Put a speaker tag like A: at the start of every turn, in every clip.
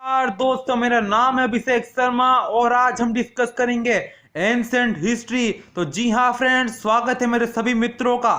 A: यार दोस्तों, मेरा नाम है अभिषेक शर्मा और आज हम डिस्कस करेंगे एंसेंट हिस्ट्री। तो जी हाँ फ्रेंड्स, स्वागत है मेरे सभी मित्रों का।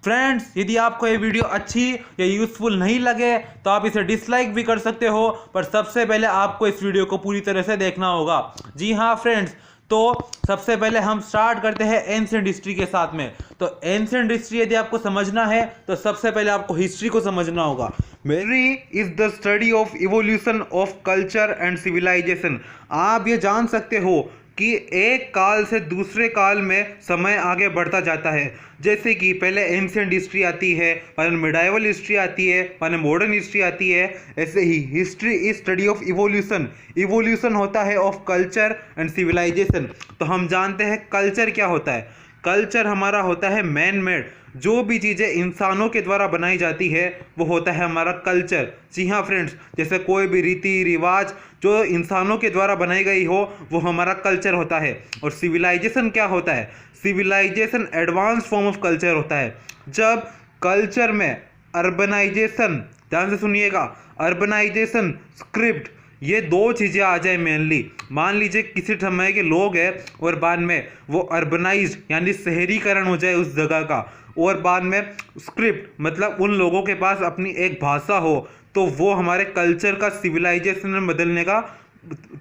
A: फ्रेंड्स, यदि आपको ये वीडियो अच्छी या यूजफुल नहीं लगे तो आप इसे डिसलाइक भी कर सकते हो, पर सबसे पहले आपको इस वीडियो को पूरी तरह से देखना होगा। जी हाँ फ्रेंड्स, तो सबसे पहले हम स्टार्ट करते हैं एंसेंट हिस्ट्री के साथ में। तो एंसेंट हिस्ट्री यदि आपको समझना है तो सबसे पहले आपको हिस्ट्री को समझना होगा। History is the study of evolution of culture and civilization. आप ये जान सकते हो कि एक काल से दूसरे काल में समय आगे बढ़ता जाता है। जैसे कि पहले एंशिएंट हिस्ट्री आती है, फिर मिडाइवल हिस्ट्री आती है, फिर मॉडर्न हिस्ट्री आती है। ऐसे ही history is study of evolution. Evolution होता है ऑफ कल्चर एंड सिविलाइजेशन। तो हम जानते हैं कल्चर क्या होता है। कल्चर हमारा होता है मैन मेड। जो भी चीज़ें इंसानों के द्वारा बनाई जाती है वो होता है हमारा कल्चर। जी हाँ फ्रेंड्स, जैसे कोई भी रीति रिवाज जो इंसानों के द्वारा बनाई गई हो वो हमारा कल्चर होता है। और सिविलाइजेशन क्या होता है? Civilization advance form of culture होता है। जब कल्चर में अर्बनाइजेशन, ध्यान से सुनिएगा, अर्बनाइजेशन, स्क्रिप्ट, ये दो चीज़ें आ जाए मेनली। मान लीजिए किसी समय के लोग हैं और बाद में वो अर्बनाइज्ड यानी शहरीकरण हो जाए उस जगह का, और बाद में स्क्रिप्ट मतलब उन लोगों के पास अपनी एक भाषा हो, तो वो हमारे कल्चर का सिविलाइजेशन में बदलने का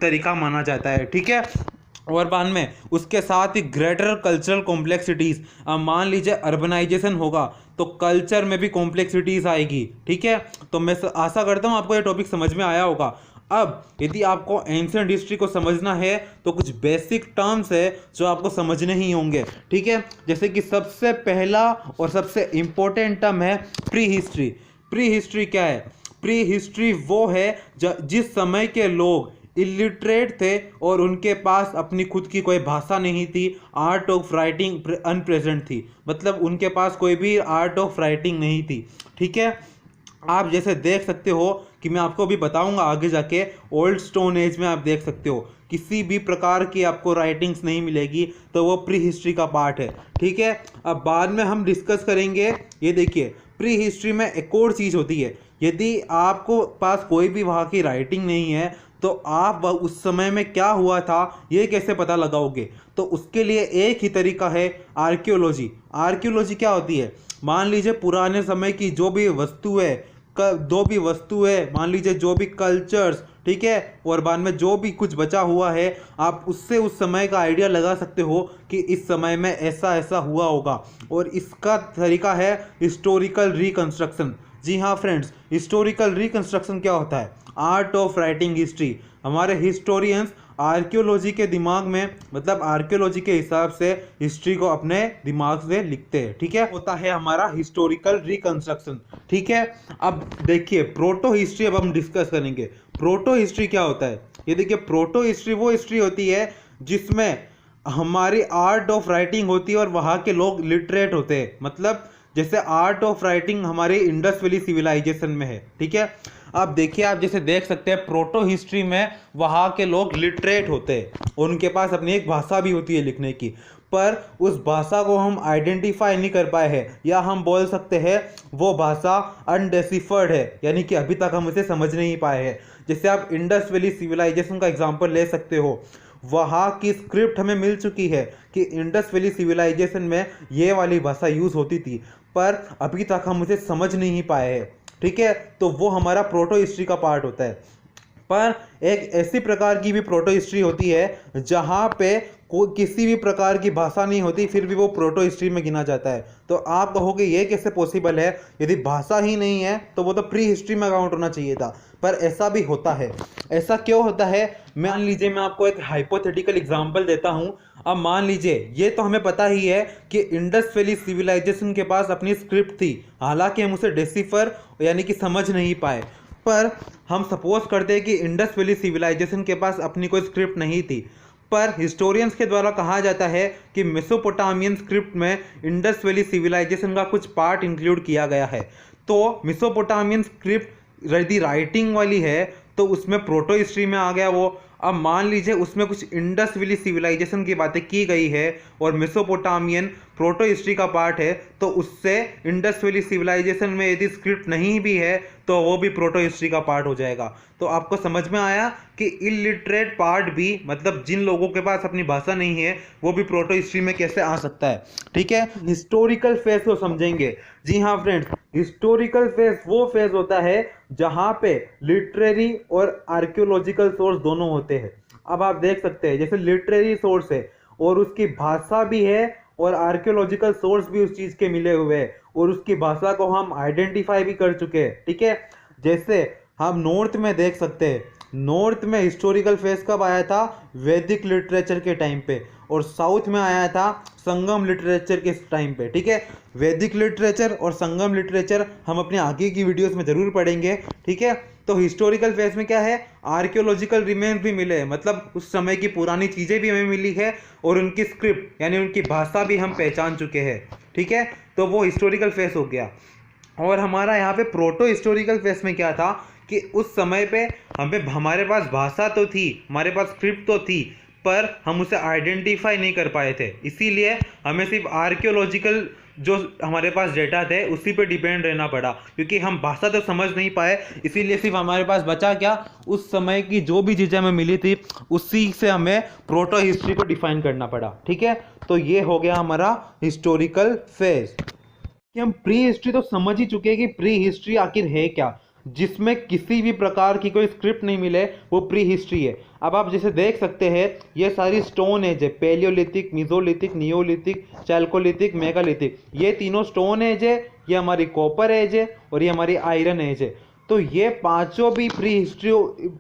A: तरीका माना जाता है। ठीक है। और बाद में उसके साथ ही ग्रेटर कल्चरल कॉम्प्लेक्सिटीज़। अब मान लीजिए अर्बनाइजेशन होगा तो कल्चर में भी कॉम्प्लेक्सिटीज़ आएगी। ठीक है। तो मैं आशा करता हूँ आपको ये टॉपिक समझ में आया होगा। अब यदि आपको एंशिएंट हिस्ट्री को समझना है तो कुछ बेसिक टर्म्स है जो आपको समझने ही होंगे। ठीक है। जैसे कि सबसे पहला और सबसे इम्पोर्टेंट टर्म है प्री हिस्ट्री। प्री हिस्ट्री क्या है? प्री हिस्ट्री वो है जिस समय के लोग इलिटरेट थे और उनके पास अपनी खुद की कोई भाषा नहीं थी, आर्ट ऑफ राइटिंग अनप्रेजेंट थी, मतलब उनके पास कोई भी आर्ट ऑफ राइटिंग नहीं थी। ठीक है। आप जैसे देख सकते हो कि मैं आपको भी बताऊंगा आगे जाके, ओल्ड स्टोन एज में आप देख सकते हो किसी भी प्रकार की आपको राइटिंग्स नहीं मिलेगी, तो वो प्री हिस्ट्री का पार्ट है। ठीक है। अब बाद में हम डिस्कस करेंगे। ये देखिए, प्री हिस्ट्री में एक और चीज़ होती है। यदि आपको पास कोई भी वहाँ की राइटिंग नहीं है तो आप उस समय में क्या हुआ था ये कैसे पता लगाओगे? तो उसके लिए एक ही तरीका है, आर्कियोलॉजी। आर्कियोलॉजी क्या होती है? मान लीजिए पुराने समय की जो भी वस्तु है, मान लीजिए जो भी कल्चर्स, ठीक है, और बाद में जो भी कुछ बचा हुआ है, आप उससे उस समय का आइडिया लगा सकते हो कि इस समय में ऐसा ऐसा हुआ होगा। और इसका तरीका है हिस्टोरिकल रिकंस्ट्रक्शन। जी हाँ फ्रेंड्स, हिस्टोरिकल रिकंस्ट्रक्शन क्या होता है? Art of writing history. हमारे हिस्टोरियंस आर्कियोलॉजी के दिमाग में, मतलब आर्कियोलॉजी के हिसाब से हिस्ट्री को अपने दिमाग से लिखते हैं। ठीक है। होता है हमारा हिस्टोरिकल रिकंस्ट्रक्शन। ठीक है। अब देखिए प्रोटो हिस्ट्री अब हम डिस्कस करेंगे। प्रोटो हिस्ट्री क्या होता है? ये देखिए, प्रोटो हिस्ट्री वो हिस्ट्री होती है जिसमें हमारी आर्ट ऑफ राइटिंग होती है और वहाँ के लोग लिटरेट होते हैं। मतलब जैसे आर्ट ऑफ राइटिंग हमारे इंडस वैली सिविलाइजेशन में है। ठीक है। अब देखिए, आप जैसे देख सकते हैं प्रोटो हिस्ट्री में वहाँ के लोग लिटरेट होते हैं और उनके पास अपनी एक भाषा भी होती है लिखने की, पर उस भाषा को हम आइडेंटिफाई नहीं कर पाए हैं, या हम बोल सकते हैं वो भाषा अनडेसिफर्ड है, यानी कि अभी तक हम उसे समझ नहीं पाए हैं। जैसे आप इंडस वैली सिविलाइजेशन का एग्जाम्पल ले सकते हो। वहाँ की स्क्रिप्ट हमें मिल चुकी है कि इंडस वैली सिविलाइजेशन में ये वाली भाषा यूज़ होती थी, पर अभी तक हम उसे समझ नहीं पाए हैं। ठीक है। तो वो हमारा प्रोटो हिस्ट्री का पार्ट होता है। पर एक ऐसी प्रकार की भी प्रोटो हिस्ट्री होती है जहाँ पे किसी भी प्रकार की भाषा नहीं होती, फिर भी वो प्रोटो हिस्ट्री में गिना जाता है। तो आप कहोगे ये कैसे पॉसिबल है? यदि भाषा ही नहीं है तो वो तो प्री हिस्ट्री में काउंट होना चाहिए था, पर ऐसा भी होता है। ऐसा क्यों होता है? मान लीजिए मैं आपको एक हाइपोथेटिकल एग्जांपल देता हूँ। अब मान लीजिए, ये तो हमें पता ही है कि इंडस वैली सिविलाइजेशन के पास अपनी स्क्रिप्ट थी, हालांकि हम उसे डेसिफर यानी कि समझ नहीं पाए। पर हम सपोज करते हैं कि इंडस वैली सिविलाइजेशन के पास अपनी कोई स्क्रिप्ट नहीं थी, पर हिस्टोरियंस के द्वारा कहा जाता है कि मेसोपोटामियन स्क्रिप्ट में इंडस वैली सिविलाइजेशन का कुछ पार्ट इंक्लूड किया गया है। तो मेसोपोटामियन स्क्रिप्ट यदि राइटिंग वाली है तो उसमें प्रोटो हिस्ट्री में आ गया वो। अब मान लीजिए उसमें कुछ इंडस वैली सिविलाइजेशन की बातें की गई है और मेसोपोटामियन प्रोटो हिस्ट्री का पार्ट है, तो उससे इंडस वैली सिविलाइजेशन में यदि स्क्रिप्ट नहीं भी है तो वो भी प्रोटो हिस्ट्री का पार्ट हो जाएगा। तो आपको समझ में आया कि इलिटरेट पार्ट भी, मतलब जिन लोगों के पास अपनी भाषा नहीं है, वो भी प्रोटो हिस्ट्री में कैसे आ सकता है। ठीक है, हिस्टोरिकल फेज को समझेंगे। जी हाँ फ्रेंड्स, हिस्टोरिकल फेज वो फेज होता है जहाँ पे लिटरेरी और आर्कियोलॉजिकल सोर्स दोनों होते हैं। अब आप देख सकते हैं जैसे लिटरेरी सोर्स है और उसकी भाषा भी है और आर्कियोलॉजिकल सोर्स भी उस चीज़ के मिले हुए हैं और उसकी भाषा को हम आइडेंटिफाई भी कर चुके हैं। ठीक है, जैसे हम नॉर्थ में देख सकते हैं, नॉर्थ में हिस्टोरिकल फेज कब आया था? वैदिक लिटरेचर के टाइम पे, और साउथ में आया था संगम लिटरेचर के टाइम पे। ठीक है, वैदिक लिटरेचर और संगम लिटरेचर हम अपने आगे की वीडियोस में जरूर पढ़ेंगे। ठीक है, तो हिस्टोरिकल फेज में क्या है, आर्कियोलॉजिकल रिमेन्स भी मिले, मतलब उस समय की पुरानी चीज़ें भी हमें मिली है और उनकी स्क्रिप्ट यानी उनकी भाषा भी हम पहचान चुके हैं। ठीक है, तो वो हिस्टोरिकल फेज हो गया। और हमारा यहाँ पे प्रोटो हिस्टोरिकल फेज में क्या था कि उस समय पे हमारे पास भाषा तो थी, हमारे पास स्क्रिप्ट तो थी, पर हम उसे आइडेंटिफाई नहीं कर पाए थे। इसीलिए हमें सिर्फ आर्कियोलॉजिकल जो हमारे पास डेटा थे उसी पे डिपेंड रहना पड़ा, क्योंकि हम भाषा तो समझ नहीं पाए। इसीलिए सिर्फ हमारे पास बचा क्या, उस समय की जो भी चीज़ें हमें मिली थी उसी से हमें प्रोटो हिस्ट्री को डिफाइन करना पड़ा। ठीक है, तो ये हो गया हमारा हिस्टोरिकल फेज। कि हम प्री हिस्ट्री तो समझ ही चुके हैं कि प्री हिस्ट्री आखिर है क्या, जिसमें किसी भी प्रकार की कोई स्क्रिप्ट नहीं मिले, वो प्री हिस्ट्री है। अब आप जैसे देख सकते हैं ये सारी स्टोन एज है, palaeolithic, mesolithic, neolithic, chalcolithic, megalithic, ये तीनों स्टोन एज है, ये हमारी कॉपर एज है और ये हमारी आयरन एज है। तो ये पांचों भी प्री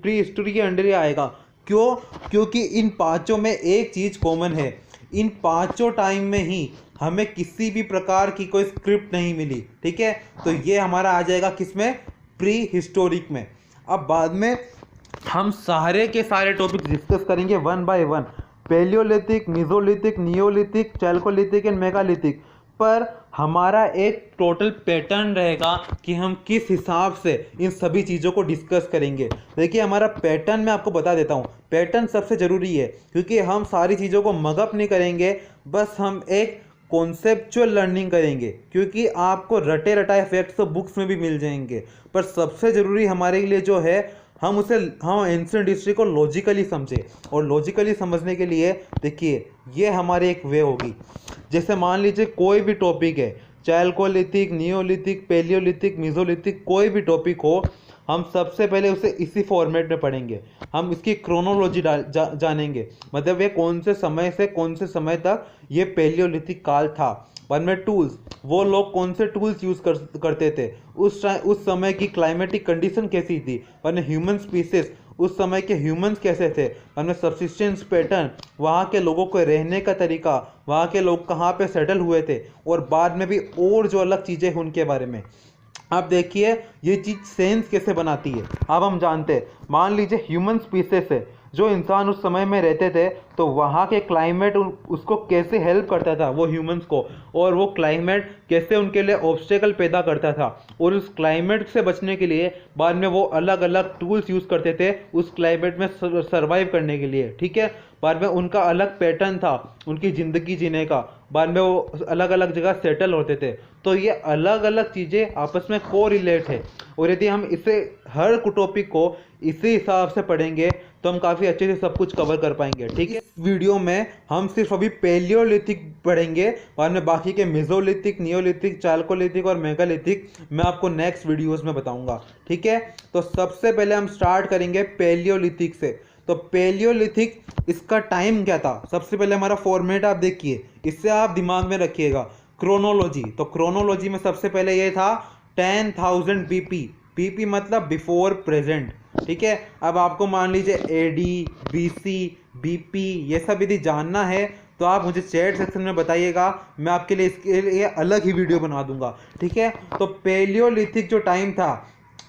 A: हिस्ट्री के अंडर ही आएगा। क्यों? क्योंकि इन पांचों में एक चीज़ कॉमन है, इन पांचों टाइम में ही हमें किसी भी प्रकार की कोई स्क्रिप्ट नहीं मिली। ठीक है, तो ये हमारा आ जाएगा किसमें, प्री हिस्टोरिक में। अब बाद में हम सारे के सारे टॉपिक डिस्कस करेंगे one by one, palaeolithic, mesolithic, neolithic, chalcolithic and megalithic. पर हमारा एक टोटल पैटर्न रहेगा कि हम किस हिसाब से इन सभी चीज़ों को डिस्कस करेंगे। देखिए हमारा पैटर्न मैं आपको बता देता हूँ, पैटर्न सबसे ज़रूरी है, क्योंकि हम सारी चीज़ों को मगअप नहीं करेंगे, बस हम एक कॉन्सेप्चुअल लर्निंग करेंगे, क्योंकि आपको रटे रटाए फैक्ट्स तो बुक्स में भी मिल जाएंगे, पर सबसे ज़रूरी हमारे लिए जो है हम एंशिएंट हिस्ट्री को लॉजिकली समझें। और लॉजिकली समझने के लिए देखिए ये हमारी एक वे होगी। जैसे मान लीजिए कोई भी टॉपिक है, चैल्कोलिथिक, नियोलिथिक, पेलियोलिथिक, मीजोलिथिक, कोई भी टॉपिक हो, हम सबसे पहले उसे इसी फॉर्मेट में पढ़ेंगे। हम इसकी क्रोनोलॉजी जानेंगे, मतलब ये कौन से समय से कौन से समय तक ये पेलियोलिथिक काल था। बाद में टूल्स, वो लोग कौन से टूल्स यूज़ करते थे, उस समय की क्लाइमेटिक कंडीशन कैसी थी। बाद में ह्यूमन स्पीसीज, उस समय के ह्यूमंस कैसे थे। बाद में सब्सिस्टेंस पैटर्न, वहाँ के लोगों को रहने का तरीका, वहाँ के लोग कहाँ पे सेटल हुए थे, और बाद में भी और जो अलग चीज़ें हैं उनके बारे में। अब देखिए ये चीज़ सेंस कैसे बनाती है। अब हम जानते हैं, मान लीजिए ह्यूमन स्पीसीज है, जो इंसान उस समय में रहते थे, तो वहाँ के क्लाइमेट उसको कैसे हेल्प करता था वो ह्यूमंस को, और वो क्लाइमेट कैसे उनके लिए ऑब्स्टेकल पैदा करता था, और उस क्लाइमेट से बचने के लिए बाद में वो अलग अलग टूल्स यूज़ करते थे उस क्लाइमेट में सर्वाइव करने के लिए। ठीक है, बाद में उनका अलग पैटर्न था उनकी ज़िंदगी जीने का, बाद में वो अलग अलग जगह सेटल होते थे। तो ये अलग अलग चीज़ें आपस में को रिलेट है, और यदि हम इसे हर टॉपिक को इसी हिसाब से पढ़ेंगे तो हम काफ़ी अच्छे से सब कुछ कवर कर पाएंगे। ठीक है, इस वीडियो में हम सिर्फ अभी पेलियोलिथिक पढ़ेंगे, बाद में बाकी के मेसोलिथिक, नियोलिथिक, चैल्कोलिथिक और मेगालिथिक मैं आपको नेक्स्ट वीडियोस में बताऊंगा। ठीक है, तो सबसे पहले हम स्टार्ट करेंगे पेलियोलिथिक से। तो पेलियोलिथिक, इसका टाइम क्या था, सबसे पहले हमारा फॉर्मेट आप देखिए, इससे आप दिमाग में रखिएगा। क्रोनोलॉजी, तो क्रोनोलॉजी में सबसे पहले ये था 10,000 बीपी, बीपी मतलब बिफोर प्रेजेंट। ठीक है, अब आपको मान लीजिए एडी, बीसी, बीपी ये सब यदि जानना है तो आप मुझे चैट सेक्शन में बताइएगा, मैं आपके लिए इसके लिए अलग ही वीडियो बना दूंगा। ठीक है, तो पेलियोलिथिक जो टाइम था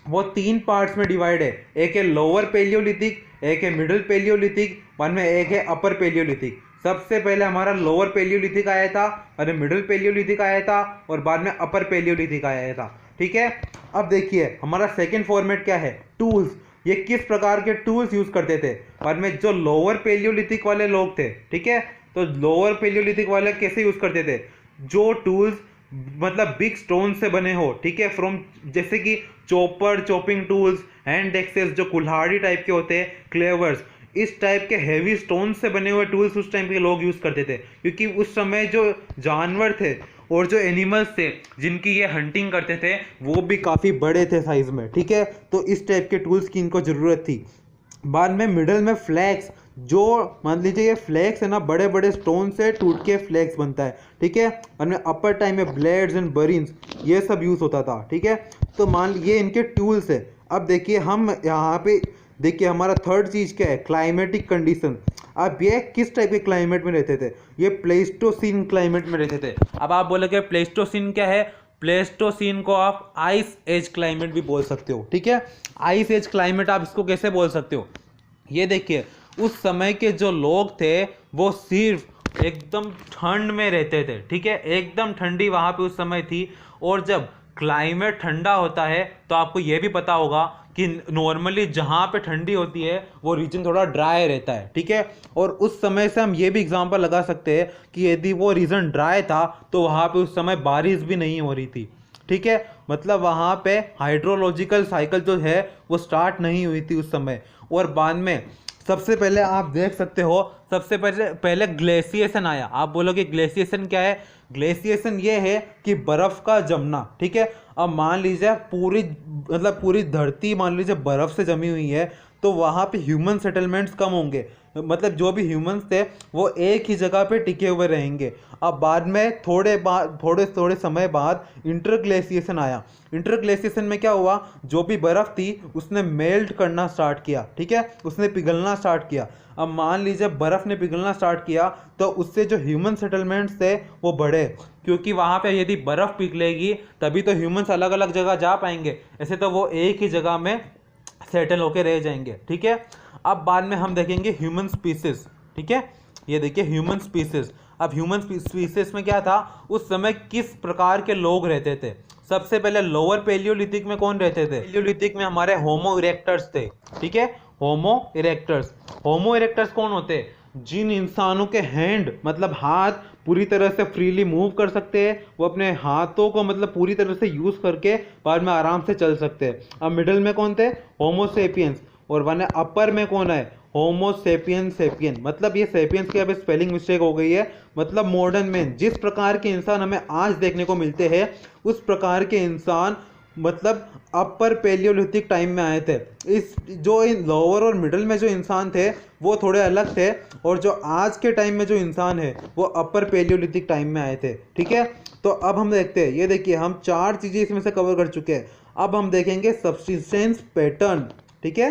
A: वो 3 पार्ट्स में डिवाइड है, एक है लोअर पेलियोलिथिक, एक है मिडिल पेलियोलिथिक, बाद में एक है अपर पेलियोलिथिक। सबसे पहले हमारा लोअर पेलियोलिथिक आया था, बाद में मिडिल पेलियोलिथिक आया था, और बाद में अपर पेलियोलिथिक आया था। ठीक है, अब देखिए हमारा सेकंड फॉर्मेट क्या है, टूल्स, ये किस प्रकार के टूल्स यूज करते थे। बाद में जो लोअर पेलियोलिथिक वाले लोग थे, ठीक है, तो लोअर पेलियोलिथिक वाले कैसे यूज करते थे, जो टूल्स मतलब बिग स्टोन से बने हो, ठीक है, फ्रॉम जैसे कि chopper chopping tools, hand axes जो कुल्हाड़ी टाइप के होते हैं, क्लेवर्स, इस टाइप के हैवी स्टोन से बने हुए टूल्स उस टाइम के लोग यूज़ करते थे, क्योंकि उस समय जो जानवर थे और जो एनिमल्स थे जिनकी ये हंटिंग करते थे वो भी काफ़ी बड़े थे साइज में, ठीक है। तो इस टाइप के टूल्स की इनको ज़रूरत थी। बाद में मिडल में फ्लैक्स, जो मान लीजिए ये फ्लैक्स है ना, बड़े बड़े स्टोन से टूट के फ्लैक्स बनता है, ठीक है। और में अपर टाइम में ब्लेड्स एंड बरिन्स ये सब यूज़ होता था, ठीक है। तो मान लीजिए इनके टूल्स है। अब देखिए हम यहाँ पे देखिए हमारा थर्ड चीज़ क्या है, क्लाइमेटिक कंडीशन। अब ये किस टाइप के क्लाइमेट में रहते थे, ये प्लेस्टोसीन क्लाइमेट में रहते थे। अब आप बोलोगे प्लेस्टोसीन क्या है, प्लेस्टोसीन को आप आइस एज क्लाइमेट भी बोल सकते हो, ठीक है। आइस एज क्लाइमेट आप इसको कैसे बोल सकते हो, ये देखिए उस समय के जो लोग थे वो सिर्फ एकदम ठंड में रहते थे, ठीक है। एकदम ठंडी वहाँ पे उस समय थी। और जब क्लाइमेट ठंडा होता है तो आपको ये भी पता होगा कि नॉर्मली जहाँ पे ठंडी होती है वो रीजन थोड़ा ड्राई रहता है, ठीक है। और उस समय से हम ये भी एग्जांपल लगा सकते हैं कि यदि वो रीजन ड्राई था तो वहाँ पे उस समय बारिश भी नहीं हो रही थी, ठीक है। मतलब वहाँ पे हाइड्रोलॉजिकल साइकिल जो है वो स्टार्ट नहीं हुई थी उस समय। और बाद में सबसे पहले आप देख सकते हो, सबसे पहले ग्लेशिएशन आया। आप बोलोगे ग्लेशिएशन क्या है, ग्लेशिएशन ये है कि बर्फ़ का जमना, ठीक है। अब मान लीजिए पूरी धरती मान लीजिए बर्फ़ से जमी हुई है, तो वहाँ पे ह्यूमन सेटलमेंट्स कम होंगे, मतलब जो भी ह्यूमंस थे वो एक ही जगह पे टिके हुए रहेंगे। अब बाद में थोड़े समय बाद इंटरग्लेशिएशन आया। इंटरग्लेशिएशन में क्या हुआ, जो भी बर्फ़ थी उसने मेल्ट करना स्टार्ट किया, ठीक है, उसने पिघलना स्टार्ट किया। अब मान लीजिए बर्फ़ ने पिघलना स्टार्ट किया तो उससे जो ह्यूमन सेटलमेंट्स थे वो बढ़े, क्योंकि वहाँ पे यदि बर्फ़ पिघलेगी तभी तो ह्यूमंस अलग अलग जगह जा पाएंगे, ऐसे तो वो एक ही जगह में सेटल होके रह जाएंगे, ठीक है। अब बाद में हम देखेंगे ह्यूमन स्पीसीज, ठीक है। ये देखिए ह्यूमन स्पीसीज। अब ह्यूमन स्पीसीज में क्या था, उस समय किस प्रकार के लोग रहते थे। सबसे पहले लोअर पेलियोलिथिक में कौन रहते थे, पेलियोलिथिक में हमारे होमो इरेक्टर्स थे, ठीक है। होमो इरेक्टर्स कौन होते, जिन इंसानों के हैंड मतलब हाथ पूरी तरह से फ्रीली मूव कर सकते हैं, वो अपने हाथों को मतलब पूरी तरह से यूज़ करके बाद में आराम से चल सकते हैं। अब मिडिल में कौन थे, होमो सेपियंस। और वरना अपर में कौन है, होमो सेपियन। मतलब ये सेपियंस की अब स्पेलिंग मिस्टेक हो गई है, मतलब मॉडर्न मैन। जिस प्रकार के इंसान हमें आज देखने को मिलते हैं उस प्रकार के इंसान मतलब अपर पेलियोलिथिक टाइम में आए थे। इस जो इन लोअर और मिडिल में जो इंसान थे वो थोड़े अलग थे, और जो आज के टाइम में जो इंसान है वो अपर पेलियोलिथिक टाइम में आए थे, ठीक है। तो अब हम देखते हैं, ये देखिए हम 4 चीज़ें इसमें से कवर कर चुके हैं। अब हम देखेंगे सब्सिस्टेंस पैटर्न, ठीक है।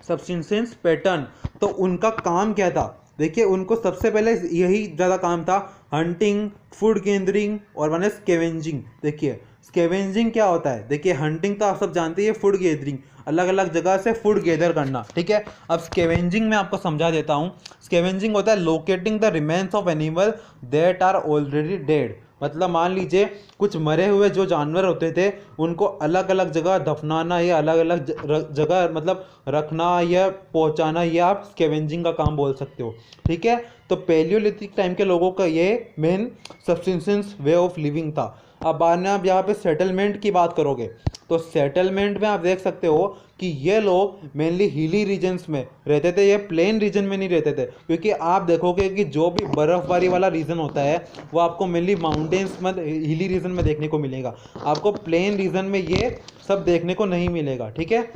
A: सब्सिस्टेंस पैटर्न, तो उनका काम क्या था। देखिए उनको सबसे पहले यही ज़्यादा काम था, हंटिंग, फूड गैदरिंग और वन स्कैवेंजिंग। देखिए स्कैवेंजिंग क्या होता है, देखिए हंटिंग तो आप सब जानते हैं, फूड गैदरिंग अलग अलग जगह से फूड गैदर करना, ठीक है। अब स्कैवेंजिंग में आपको समझा देता हूँ। स्कैवेंजिंग होता है locating the remains of animal that are already dead. मतलब मान लीजिए कुछ मरे हुए जो जानवर होते थे उनको अलग अलग जगह दफनाना या अलग अलग जगह मतलब रखना या पहुंचाना, ये आप स्कैवेंजिंग का काम बोल सकते हो, ठीक है। तो पेलियोलिथिक टाइम के लोगों का ये main subsistence way of living था। अब बाद में आप यहाँ पे सेटलमेंट की बात करोगे तो सेटलमेंट में आप देख सकते हो कि ये लोग मेनली हिली रीजन्स में रहते थे, ये प्लेन रीजन में नहीं रहते थे, क्योंकि आप देखोगे कि जो भी बर्फबारी वाला रीजन होता है वो आपको मेनली माउंटेन्स में हिली रीजन में देखने को मिलेगा, आपको प्लेन रीजन में ये सब देखने को नहीं मिलेगा, ठीक है।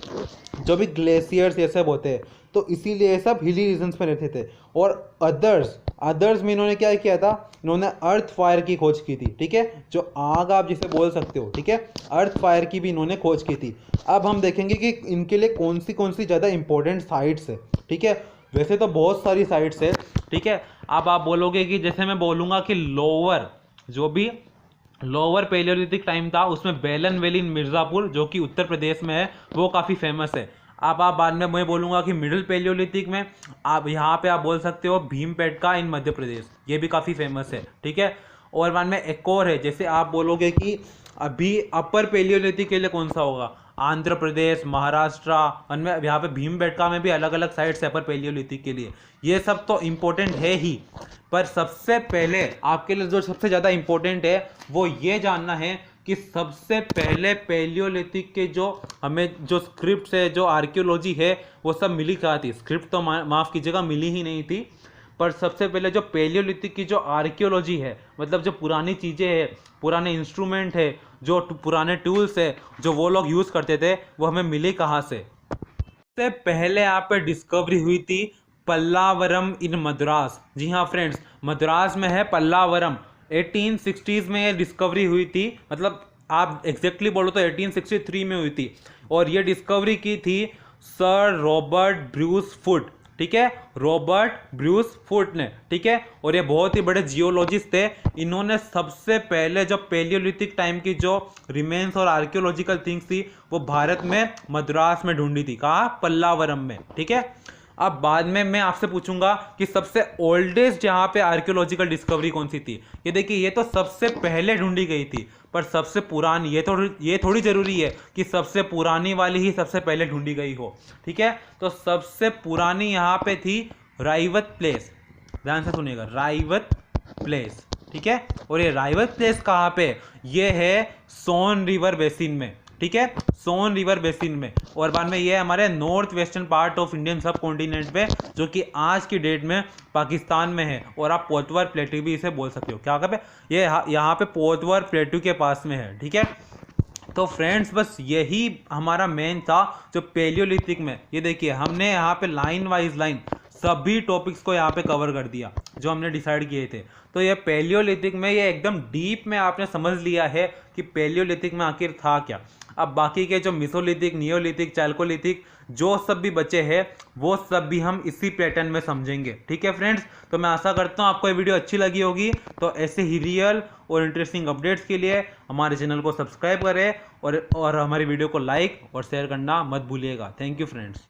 A: जो भी ग्लेशियर्स ये सब होते हैं तो इसीलिए ये सब हिली रीजन्स में रहते थे। और अदर्स में इन्होंने क्या किया था, इन्होंने अर्थ फायर की खोज की थी, ठीक है, जो आग आप जिसे बोल सकते हो, ठीक है। अर्थ फायर की भी इन्होंने खोज की थी। अब हम देखेंगे कि इनके लिए कौन सी ज़्यादा इंपॉर्टेंट साइट्स है, ठीक है। वैसे तो बहुत सारी साइट्स है, ठीक है। अब आप बोलोगे कि जैसे मैं बोलूँगा कि लोअर पेलियोलिथिक टाइम था उसमें बेलन वैली इन मिर्ज़ापुर जो कि उत्तर प्रदेश में है वो काफ़ी फेमस है। अब आप बाद में मैं बोलूँगा कि मिडिल पेलियोलिथिक में आप यहाँ पे आप बोल सकते हो भीमपेटका इन मध्य प्रदेश, ये भी काफ़ी फेमस है, ठीक है। और बाद में एक और है, जैसे आप बोलोगे कि अभी अपर पेलियोलिथिक के लिए कौन सा होगा, आंध्र प्रदेश, महाराष्ट्र, उनमें यहाँ पे भीमबेटका में भी अलग अलग साइट्स है पर पेलियोलिथिक के लिए। ये सब तो इम्पोर्टेंट है ही, पर सबसे पहले आपके लिए जो सबसे ज़्यादा इम्पोर्टेंट है वो ये जानना है कि सबसे पहले पैलियोलिथिक के जो हमें जो स्क्रिप्ट है, जो आर्कियोलॉजी है, वो सब मिली कहाँ थी? स्क्रिप्ट तो माफ़ कीजिएगा मिली ही नहीं थी, पर सबसे पहले जो पैलियोलिथिक की जो आर्कियोलॉजी है, मतलब जो पुरानी चीज़ें हैं, पुराने इंस्ट्रूमेंट है, जो पुराने टूल्स है जो वो लोग यूज़ करते थे, वो हमें मिली कहाँ से? सबसे पहले यहाँ पे डिस्कवरी हुई थी पल्लावरम इन मद्रास। जी हाँ फ्रेंड्स, मद्रास में है पल्लावरम। 1860s में ये डिस्कवरी हुई थी, मतलब आप एग्जैक्टली बोलो तो 1863 में हुई थी। और ये डिस्कवरी की थी सर रॉबर्ट ब्रूस फुट, ठीक है, रॉबर्ट ब्रूस फुट ने, ठीक है। और ये बहुत ही बड़े जियोलॉजिस्ट थे। इन्होंने सबसे पहले जो पैलियोलिथिक टाइम की जो रिमेन्स और आर्कियोलॉजिकल थिंग्स थी वो भारत में मद्रास में ढूंढी थी। कहाँ? पल्लावरम में, ठीक है। अब बाद में मैं आपसे पूछूंगा कि सबसे ओल्डेस्ट यहाँ पे आर्कियोलॉजिकल डिस्कवरी कौन सी थी। ये देखिए, ये तो सबसे पहले ढूंढी गई थी, पर सबसे पुरानी ये थोड़ी जरूरी है कि सबसे पुरानी वाली ही सबसे पहले ढूंढी गई हो, ठीक है। तो सबसे पुरानी यहाँ पे थी राइवत प्लेस। ध्यान से सुनिएगा, राइवत प्लेस, ठीक है। और ये राइवत प्लेस कहाँ पे? ये है सोन रिवर बेसिन में, ठीक है, सोन रिवर बेसिन में। और बाद में ये हमारे north western part of Indian सब कॉन्टिनेंट पे, जो कि आज की डेट में पाकिस्तान में है। और आप पोतवर प्लेटू भी इसे बोल सकते हो। क्या पे? ये यहाँ पे पोतवर प्लेटू के पास में है, ठीक है। तो फ्रेंड्स, बस यही हमारा मेन था जो पैलियोलिथिक में। ये देखिए, हमने यहाँ पे लाइन वाइज लाइन सभी टॉपिक्स को यहाँ पे कवर कर दिया जो हमने डिसाइड किए थे। तो ये पैलियोलिथिक में ये एकदम डीप में आपने समझ लिया है कि पैलियोलिथिक में आखिर था क्या। अब बाकी के जो मिसोलिथिक, नियोलिथिक, चैल्कोलिथिक जो सब भी बचे हैं, वो सब भी हम इसी पैटर्न में समझेंगे, ठीक है फ्रेंड्स। तो मैं आशा करता हूँ आपको ये वीडियो अच्छी लगी होगी। तो ऐसे ही रियल और इंटरेस्टिंग अपडेट्स के लिए हमारे चैनल को सब्सक्राइब करें और हमारी वीडियो को लाइक और शेयर करना मत भूलिएगा। Thank you friends.